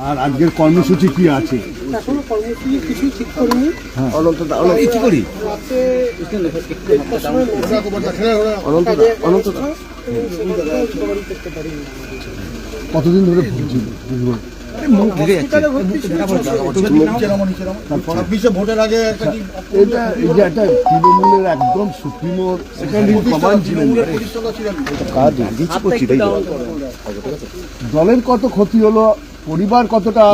আর আজকের কর্মসূচি কি আছে? এখনো কর্মসূচি কিছু ঠিক করিনি। কতদিন ধরে ভুগছিল? ভোটের আগে এটা এই যে একটা তৃণমূলের একদম সুপ্রিমো কমান্ড ছিলেন, দলের কত ক্ষতি হলো, পরিবার কতটা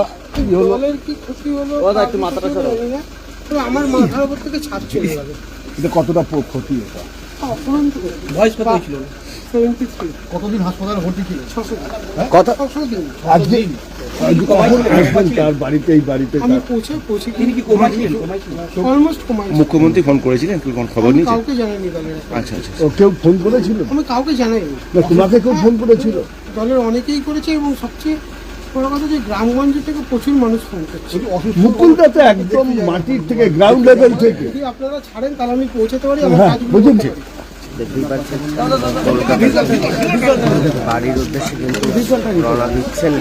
হলো? দলের কি ক্ষতি হলো জানি না, তবে আমার মাথার উপর থেকে ছাদ চলে যাবে। এটা কতটা ক্ষতি এটা? অপরান্ত বয়স কত ছিল? 73। কতদিন হাসপাতালে ভর্তি ছিল? 600 দিন। কথা 600 দিন। আজকে কখন আসবেন তার বাড়িতে? এই বাড়িতে আমি পৌঁছে তিনি কি কোমা ছিলেন? Almost coma. মুখ্যমন্ত্রী ফোন করেছিলেন, কি কোন খবর নিয়েছেন? কাউকে জানাইনি দলের। আচ্ছা আচ্ছা। ও কেউ ফোন করেছিল? আমি কাউকে জানাইনি। না, তোমাকে কেউ ফোন করেছিল? দলের অনেকেই করেছে এবং সবচেয়ে বড় কথা যে গ্রামগঞ্জ থেকে প্রচুর মানুষ ফোন করছে। মুকুলদা তো একদম মাটির থেকে, গ্রাউন্ড লেভেল থেকে। যদি আপনারা ছাড়েন তাহলে আমি পৌঁছাতে পারি, আমার হ্যাঁ, কাজগুলো বুঝেছি। করতে পারি। দেখতেই পাচ্ছেন বাড়ির উদ্দেশ্যে কিন্তু রওনা দিচ্ছেন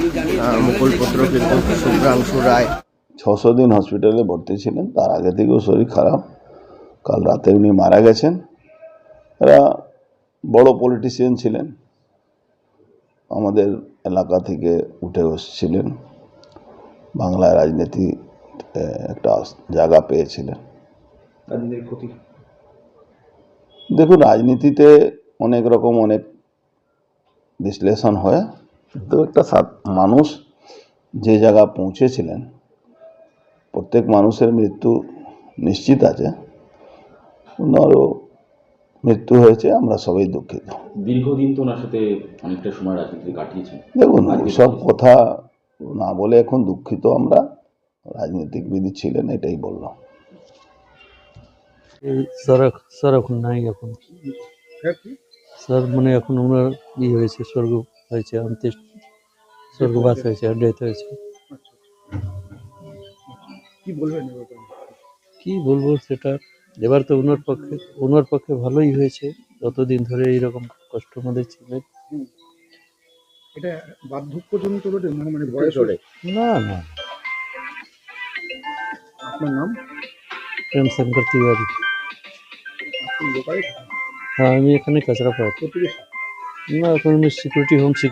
মুকুল পুত্র কিন্তু শুভ্রাংশু রায়। 600 দিন হসপিটালে ভর্তি ছিলেন, তার আগে থেকেও শরীর খারাপ। কাল রাতে উনি মারা গেছেন। এরা বড় পলিটিশিয়ান ছিলেন, আমাদের এলাকা থেকে উঠে এসেছিলেন, বাংলা রাজনীতি একটা জায়গা পেয়েছিলেন। দেখুন, রাজনীতিতে অনেক রকম অনেক বিশ্লেষণ হয়, তো একটা মানুষ যে জায়গা পৌঁছেছিলেন, প্রত্যেক মানুষের মৃত্যু নিশ্চিত আছে, ওনারও মৃত্যু হয়েছে, আমরা সবাই দুঃখিত। দীর্ঘদিন তো ওনার সাথে অনেকটা সময় রাজনীতি কাটিয়েছেন। দেখুন, সব কথা না বলে এখন দুঃখিত আমরা, রাজনীতিকবিদ ছিলেন, এটাই বললাম। স্যার এখন নাই, এখন স্যার মানে এখন ওনার হয়েছে, স্বর্গ হয়েছে, স্বর্গবাস হয়েছে, ডেথ হয়েছে। কি বলবো সেটা, এবার তো ওনার পক্ষে ভালোই হয়েছে, যতদিন ধরে এইরকম কষ্ট আমাদের ছিলেন। এটা বার্ধক্যজনিত রোগে, মানে বয়স? না না, আপনার নাম? প্রেম শঙ্কর তিওয়ারি। আপনি লোকাল? হ্যাঁ, আমি এখানে কাঁচরাপাড়া। না, এখন আমি সিকিউরিটি হোম